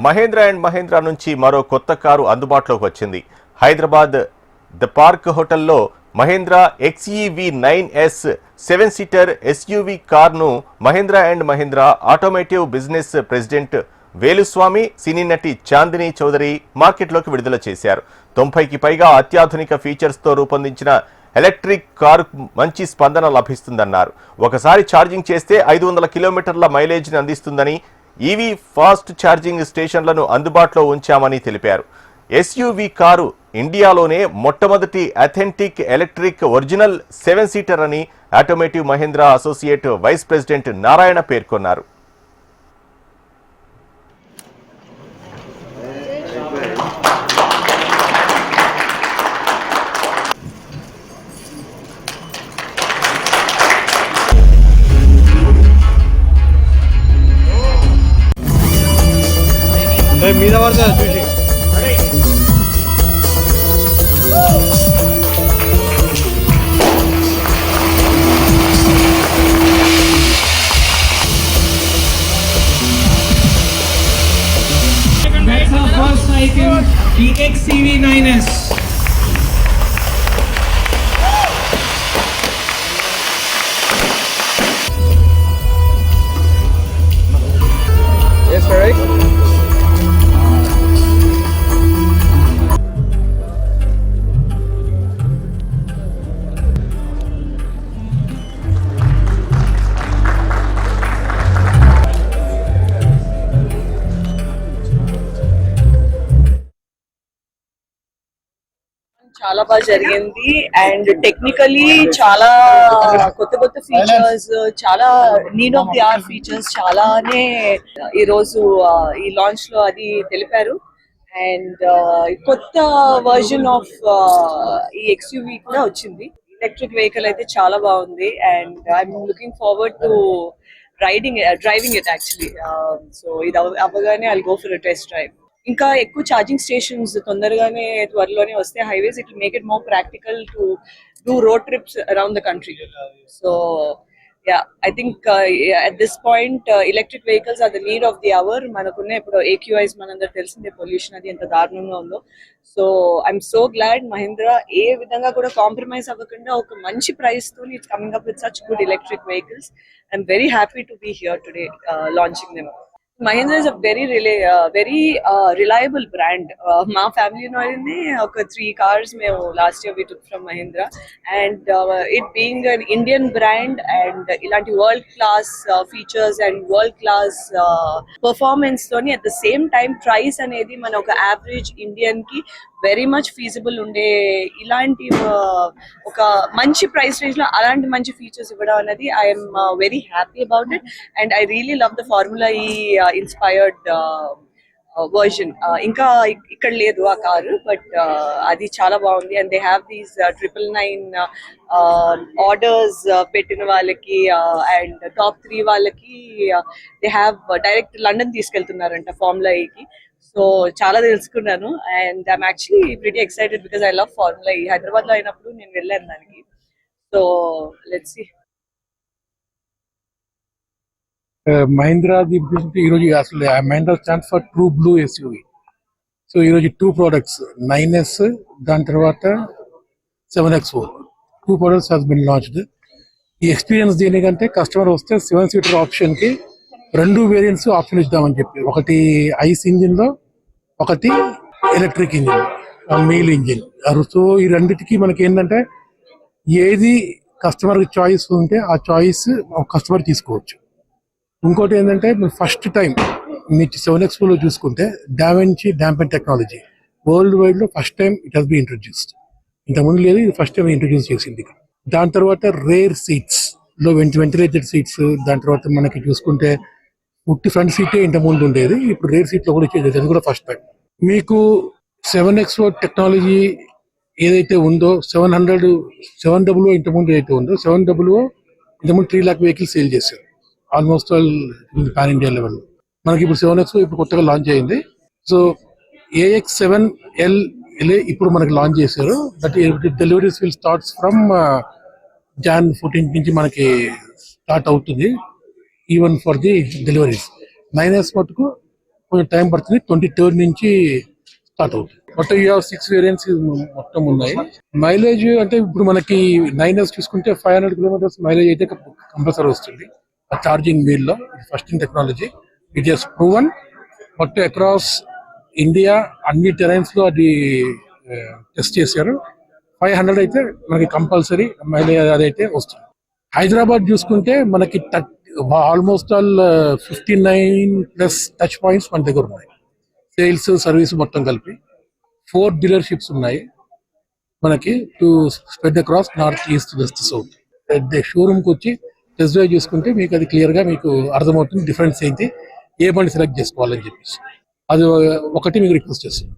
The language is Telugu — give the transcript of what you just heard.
మహేంద్ర అండ్ మహేంద్ర నుంచి మరో కొత్త కారు అందుబాటులోకి వచ్చింది. హైదరాబాద్ ద పార్క్ హోటల్లో మహేంద్ర XEV9S 7-సీటర్ SUV కార్ను Mahindra and Mahindra automotive business president Veluswamy, సినీ నటి చాందిని చౌదరి మార్కెట్లోకి విడుదల చేశారు. 90కి పైగా అత్యాధునిక ఫీచర్స్తో రూపొందించిన ఎలక్ట్రిక్ కారు మంచి స్పందన లభిస్తుందన్నారు. ఒకసారి ఛార్జింగ్ చేస్తే 500 కిలోమీటర్ల మైలేజ్ని అందిస్తుందని, ఈవీ ఫాస్ట్ ఛార్జింగ్ స్టేషన్లను అందుబాటులో ఉంచామని తెలిపారు. SUV కారు ఇండియాలోనే మొట్టమొదటి అథెంటిక్ ఎలక్ట్రిక్ ఒరిజినల్ 7-సీటర్ అని automotive Mahindra associate vice president Narayana పేర్కొన్నారు. మీద పడుతుంది చూసి That's our first item, the XEV9S. Yes, correct. చాలా బాగా జరిగింది అండ్ టెక్నికలీ చాలా కొత్త ఫీచర్స్, చాలా need of the hour features చాలానే ఈ రోజు ఈ లాంచ్ లో అది తెలిపారు. అండ్ కొత్త వర్జన్ ఆఫ్ ఈ XUV కూడా వచ్చింది. ఎలక్ట్రిక్ వెహికల్ అయితే చాలా బాగుంది and I'm looking forward to driving it actually. So ఇది అవ్వగానే I'll go for a test drive. ఇంకా ఎక్కువ ఛార్జింగ్ స్టేషన్స్ త్వరలోనే వస్తే highways, it will make it more practical to do road trips around the country. So yeah, I think at this point electric vehicles are the need of the hour. మనకున్న ఇప్పుడు AQIs మనందరూ తెలిసిందే, పొల్యూషన్ అది ఎంత దారుణంగా ఉందో. So I'm so glad Mahindra ఏ విధంగా కూడా కాంప్రమైజ్ అవ్వకుండా ఒక మంచి ప్రైస్ తో it's coming up with such good electric vehicles. I'm very happy to be here today launching them. Mahindra is a very reliable brand. My family oka 3 cars last year we took from Mahindra, and it being an Indian brand and ilanti world class features and world class performance toni at the same time price anedi mana oka average Indian ki very much feasible unde ilanti oka manchi price range lo alanti manchi features ivvada anadi I am very happy about it, and I really love the Formula E inspired version. ఇంకా ఇక్కడ లేదు ఆ కారు, బట్ అది చాలా బాగుంది. And they have these 999 orders పెట్టిన వాళ్ళకి అండ్ టాప్ 3 వాళ్ళకి దే హ్యావ్ డైరెక్ట్ లండన్ తీసుకెళ్తున్నారంట ఫార్ములా ఈకి. సో చాలా తెలుసుకున్నాను and I'm actually pretty excited because I love Formula E. Hyderabad లో అయినప్పుడు నేను వెళ్ళాను దానికి. So let's see. మహీంద్రా ఈరోజు అసలు Mahindra stands for true blue SUV. So ఈరోజు 2 products 9S, దాని తర్వాత 7X4 2 products has been launched. ఈ ఎక్స్పీరియన్స్ దేనికంటే కస్టమర్ వస్తే 7-సీటర్ ఆప్షన్కి 2 వేరియంట్స్ ఆప్షన్ ఇద్దామని చెప్పి, ఒకటి ఐస్ ఇంజిన్లో, ఒకటి electric engine, mail engine. So ఈ రెండింటికి మనకి ఏంటంటే ఏది కస్టమర్కి చాయిస్ ఉంటే ఆ చాయిస్ కస్టమర్ తీసుకోవచ్చు. ఇంకోటి ఏంటంటే ఫస్ట్ టైం మీరు 7X4లో చూసుకుంటే డావెన్సీ డాంపెన్ టెక్నాలజీ వరల్డ్ వైడ్ లో first time it has be introduced. ఇంతకుముందు లేదు, ఇది ఫస్ట్ టైం ఇంట్రొడ్యూస్ చేసింది. దాని తర్వాత రేర్ సీట్స్ లో వెంటిలేటెడ్ సీట్స్. దాని తర్వాత మనకి చూసుకుంటే ఉట్టి ఫ్రంట్ సీటే ఇంతకుముందు ఉండేది, ఇప్పుడు రేర్ సీట్ లో కూడా ఇచ్చేది, అది కూడా ఫస్ట్ టైం. మీకు 7X4 టెక్నాలజీ ఏదైతే ఉందో 700 ఇంతకుముందు ఏదైతే ఉందో 700 ఇంతకుముందు 3 lakh వెహికల్స్ సేల్ చేశారు almost all pan India level. మనకి ఇప్పుడు 7X4 ఇప్పుడు కొత్తగా లాంచ్ అయింది. సో AX7L ఇప్పుడు మనకి లాంచ్ చేశారు. But deliveries will starts from Jan 14 నుంచి మనకి స్టార్ట్ అవుతుంది even for the deliveries. 9S మటుకు కొంచెం టైం పడుతుంది. 23rd నుంచి స్టార్ట్ అవుతుంది. మొత్తం యూ హావ్ 6 వేరియంట్స్ మొత్తం ఉన్నాయి. మైలేజ్ అంటే ఇప్పుడు మనకి 9S చూసుకుంటే 500 కిలోమీటర్స్ మైలేజ్ అయితే కంపల్సరీ వస్తుంది. ఆ ఛార్జింగ్ వీల్ లో first in technology it has proven. మొత్తం అక్రాస్ ఇండియా అన్ని టెరైన్స్ లో అది టెస్ట్ చేశారు. 500 అయితే మనకి కంపల్సరీ మైలేజ్ అదైతే వస్తుంది. హైదరాబాద్ చూసుకుంటే మనకి ఆల్మోస్ట్ ఆల్ 59+ టచ్ పాయింట్స్ మన దగ్గర ఉన్నాయి. సేల్స్ సర్వీస్ మొత్తం కలిపి 4 డీలర్షిప్స్ ఉన్నాయి మనకి to spread across north, east, west, south. షోరూమ్కి వచ్చి టెస్ట్ డ్రైవ్ చేసుకుంటే మీకు అది క్లియర్గా మీకు అర్థమవుతుంది డిఫరెన్స్ ఏంటి, ఏ బండి సెలెక్ట్ చేసుకోవాలని చెప్పేసి. అది ఒకటి మీకు రిక్వెస్ట్ చేస్తాను.